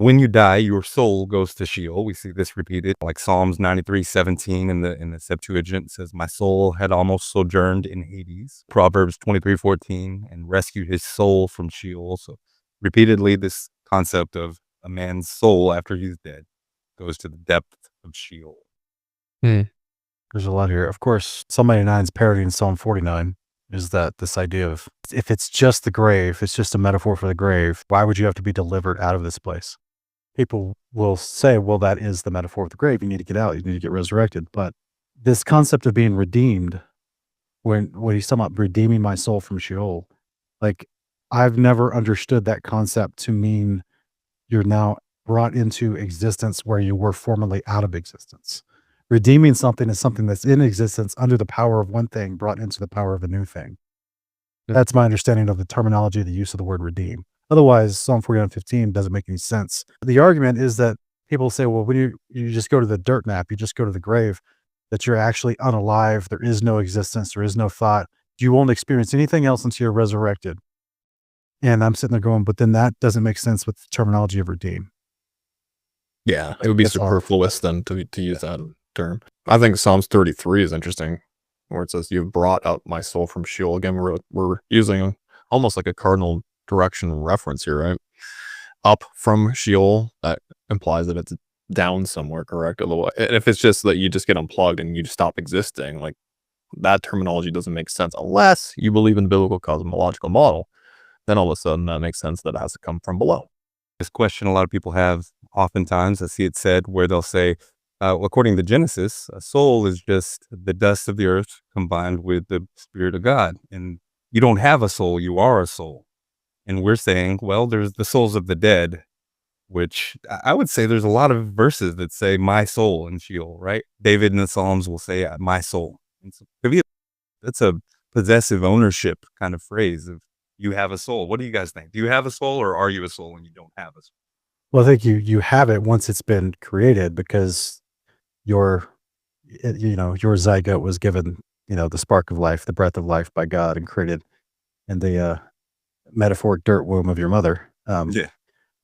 When you die, your soul goes to Sheol. We see this repeated, like Psalms 93:17 in the Septuagint says, "My soul had almost sojourned in Hades." Proverbs 23:14, and rescued his soul from Sheol. So repeatedly, this concept of a man's soul after he's dead goes to the depth of Sheol. There's a lot here. Of course, Psalm 89's parodying Psalm 49 is that this idea of if it's just the grave, it's just a metaphor for the grave, why would you have to be delivered out of this place? People will say, well, that is the metaphor of the grave. You need to get out. You need to get resurrected. But this concept of being redeemed, when he's talking about redeeming my soul from Sheol, like I've never understood that concept to mean you're now brought into existence where you were formerly out of existence. Redeeming something is something that's in existence under the power of one thing brought into the power of a new thing. That's my understanding of the terminology, the use of the word redeem. Otherwise, Psalm 49:15 doesn't make any sense. The argument is that people say, well, when you just go to the dirt nap, you just go to the grave, that you're actually unalive. There is no existence. There is no thought. You won't experience anything else until you're resurrected. And I'm sitting there going, but then that doesn't make sense with the terminology of redeem. Yeah, it would be That's all. superfluous then to use that term. I think Psalms 33 is interesting, where it says, "You've brought out my soul from Sheol." Again, we're using almost like a cardinal direction reference here, right? Up from Sheol, that implies that it's down somewhere, correct? Otherwise, and if it's just that you just get unplugged and you stop existing, like that terminology doesn't make sense unless you believe in the biblical cosmological model. Then all of a sudden that makes sense that it has to come from below. This question a lot of people have oftentimes, I see it said, where they'll say, according to Genesis, a soul is just the dust of the earth combined with the Spirit of God. And you don't have a soul, you are a soul. And we're saying, well, there's the souls of the dead, which I would say there's a lot of verses that say my soul in Sheol, right? David in the Psalms will say my soul. And so that's a possessive ownership kind of phrase of you have a soul. What do you guys think? Do you have a soul, or are you a soul when you don't have a soul? Well, I think you have it once it's been created because your your zygote was given, the spark of life, the breath of life by God and created in the metaphoric dirt womb of your mother. Yeah.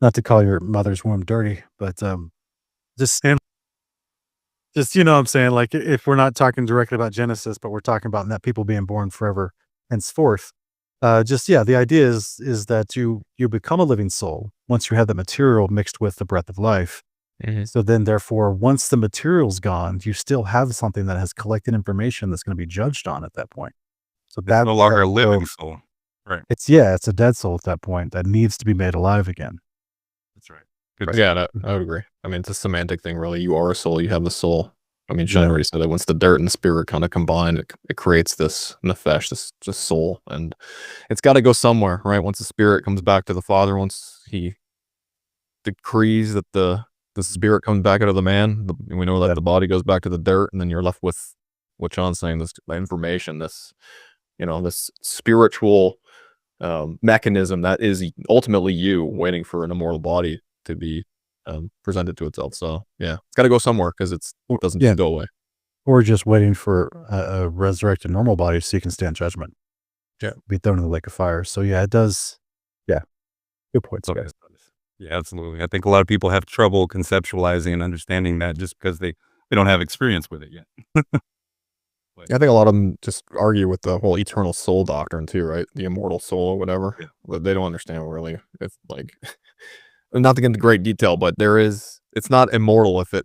Not to call your mother's womb dirty, but just what I'm saying, like if we're not talking directly about Genesis, but we're talking about that people being born forever henceforth. The idea is that you become a living soul once you have the material mixed with the breath of life. So then, therefore, once the material's gone, you still have something that has collected information that's going to be judged on at that point. So That's no longer a living soul. Right. It's a dead soul at that point that needs to be made alive again. That's right. But yeah, I would agree. I mean, it's a semantic thing, really. You are a soul. You have the soul. I mean, John already said that once the dirt and the spirit kind of combine, it creates this nefesh, this soul, and it's got to go somewhere, right? Once the spirit comes back to the Father, once he decrees that the spirit comes back out of the man, we know that the body goes back to the dirt, and then you're left with what John's saying, this information, this spiritual mechanism that is ultimately you waiting for an immortal body to be presented to itself. So yeah, it's got to go somewhere because it doesn't just go away. Or just waiting for a resurrected normal body so you can stand judgment. Yeah, be thrown in the lake of fire. So yeah, it does. Yeah, good points, guys. Yeah, absolutely. I think a lot of people have trouble conceptualizing and understanding that just because they don't have experience with it yet. I think a lot of them just argue with the whole eternal soul doctrine too, right? The immortal soul or whatever. Yeah. But they don't understand really. If like, not to get into great detail, but it's not immortal if it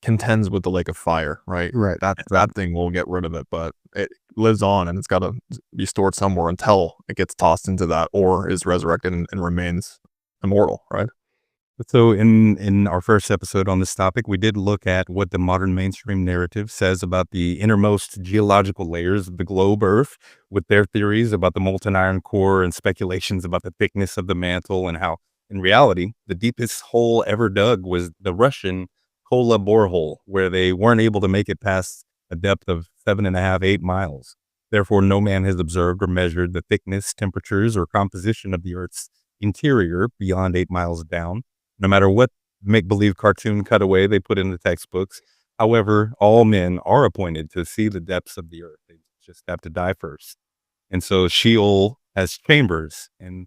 contends with the lake of fire, right? Right. That thing will get rid of it, but it lives on and it's got to be stored somewhere until it gets tossed into that or is resurrected and remains immortal, right? So in our first episode on this topic, we did look at what the modern mainstream narrative says about the innermost geological layers of the globe Earth, with their theories about the molten iron core and speculations about the thickness of the mantle, and how, in reality, the deepest hole ever dug was the Russian Kola borehole, where they weren't able to make it past a depth of 7.5, 8 miles. Therefore, no man has observed or measured the thickness, temperatures, or composition of the Earth's interior beyond 8 miles down, no matter what make-believe cartoon cutaway they put in the textbooks. However, all men are appointed to see the depths of the earth. They just have to die first. And so Sheol has chambers, and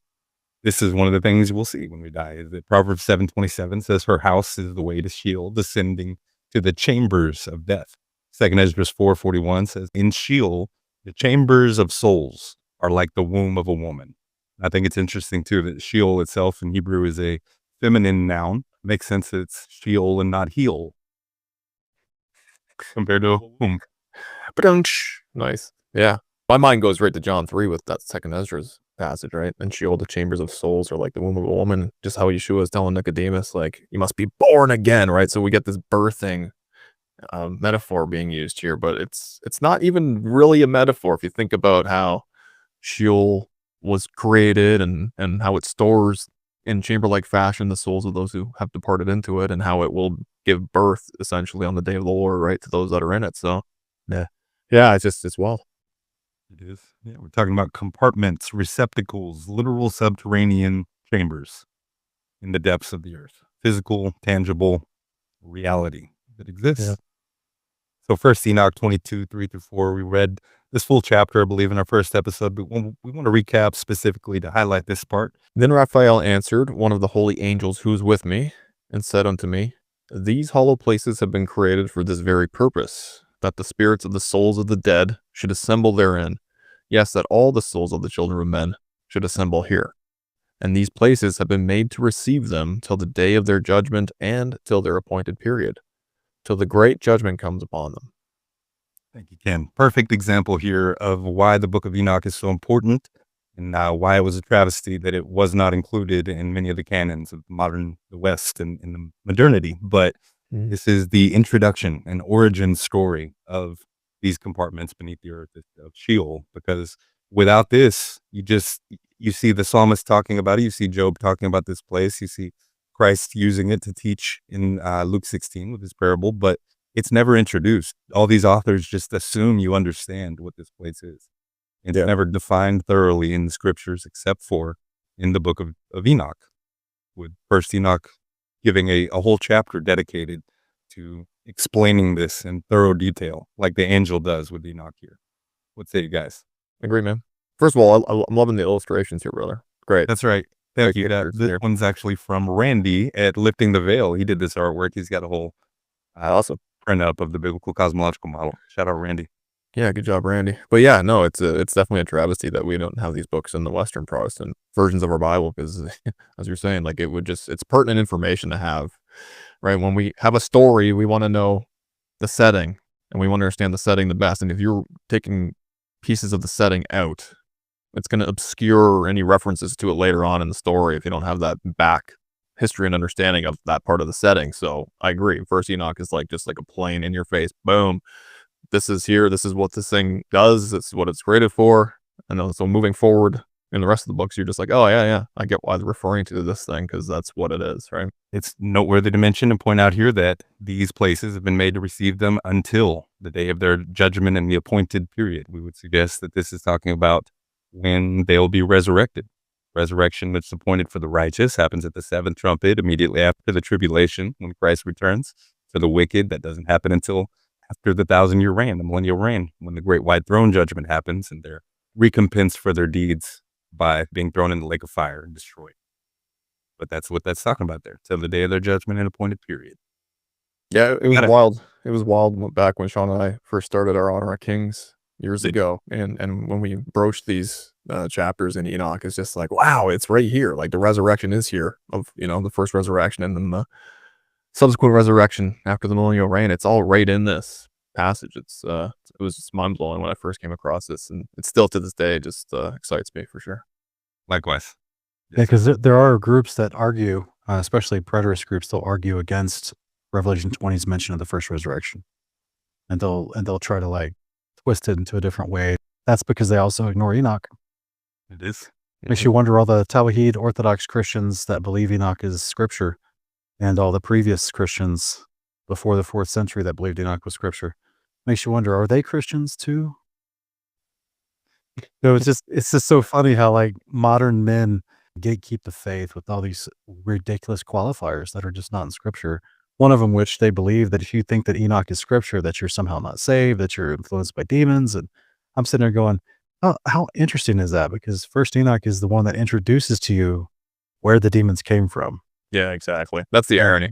This is one of the things we'll see when we die, is that Proverbs 7:27 says, "Her house is the way to Sheol, descending to the chambers of death." Second Esdras 4:41 says, "In Sheol, the chambers of souls are like the womb of a woman." I think it's interesting too that Sheol itself in Hebrew is a feminine noun. Makes sense that it's Sheol and not heel compared to a womb. Nice. Yeah. My mind goes right to John 3 with that second Ezra's passage, right? And Sheol, the chambers of souls are like the womb of a woman. Just how Yeshua is telling Nicodemus, like, you must be born again, right? So we get this birthing metaphor being used here, but it's not even really a metaphor if you think about how Sheol was created and how it stores in chamber-like fashion the souls of those who have departed into it, and how it will give birth essentially on the day of the Lord, right, to those that are in it. So yeah, it's wild. It is. Yeah, we're talking about compartments, receptacles, literal subterranean chambers in the depths of the earth. Physical, tangible reality that exists. Yeah. So first Enoch 22, 3-4, we read this full chapter, I believe, in our first episode, but we want to recap specifically to highlight this part. Then Raphael answered, one of the holy angels who was with me, and said unto me, These hollow places have been created for this very purpose, that the spirits of the souls of the dead should assemble therein. Yes, that all the souls of the children of men should assemble here. And these places have been made to receive them till the day of their judgment and till their appointed period, till the great judgment comes upon them. Thank you, Ken. Perfect example here of why the book of Enoch is so important and why it was a travesty that it was not included in many of the canons of the West and in the modernity. But this is the introduction and origin story of these compartments beneath the earth of Sheol, because without this, you see the psalmist talking about it. You see Job talking about this place. You see Christ using it to teach in Luke 16 with his parable, but it's never introduced. All these authors just assume you understand what this place is. It's never defined thoroughly in the scriptures except for in the book of Enoch, with first Enoch giving a whole chapter dedicated to explaining this in thorough detail, like the angel does with Enoch here. What say you guys? Agree, man. First of all, I'm loving the illustrations here, brother. Great. That's right. Thank you. This one's actually from Randy at Lifting the Veil. He did this artwork. He's got a whole awesome print up of the biblical cosmological model. Shout out Randy. Yeah, good job, Randy. But yeah, no, it's definitely a travesty that we don't have these books in the Western Protestant versions of our Bible, because as you're saying, like, it's pertinent information to have, right? When we have a story, we want to know the setting and we want to understand the setting the best. And if you're taking pieces of the setting out, it's going to obscure any references to it later on in the story if you don't have that back history and understanding of that part of the setting. So I agree. First Enoch is just like a plain in your face, boom. This is here. This is what this thing does. This is what it's created for. And so moving forward in the rest of the books, you're just like, oh yeah, I get why they're referring to this thing, because that's what it is, right? It's noteworthy to mention and point out here that these places have been made to receive them until the day of their judgment and the appointed period. We would suggest that this is talking about when they'll be resurrected. Resurrection that's appointed for the righteous happens at the seventh trumpet, immediately after the tribulation, when Christ returns. For the wicked, that doesn't happen until after the 1,000-year reign, the millennial reign, when the great white throne judgment happens and they're recompensed for their deeds by being thrown in the lake of fire and destroyed. But that's what that's talking about there, till the day of their judgment and appointed period. Yeah, it was wild. It was wild back when Sean and I first started our Honor of Kings years ago. And when we broached these chapters in Enoch, it's just like, wow, it's right here. Like, the resurrection is here of, the first resurrection and then the subsequent resurrection after the millennial reign. It's all right in this passage. It was just mind blowing when I first came across this, and it's still to this day just excites me for sure. Likewise. Yeah, because there are groups that argue, especially preterist groups, they'll argue against Revelation 20's mention of the first resurrection, and they'll try to twist it into a different way. That's because they also ignore Enoch. It is. Makes you wonder, all the Tawhid Orthodox Christians that believe Enoch is scripture, and all the previous Christians before the 4th century that believed Enoch was scripture. Makes you wonder, are they Christians too? No, it's just so funny how modern men gatekeep the faith with all these ridiculous qualifiers that are just not in scripture. One of them, which they believe that if you think that Enoch is scripture, that you're somehow not saved, that you're influenced by demons. And I'm sitting there going, oh, how interesting is that? Because first Enoch is the one that introduces to you where the demons came from. Yeah, exactly. That's the Yeah. irony.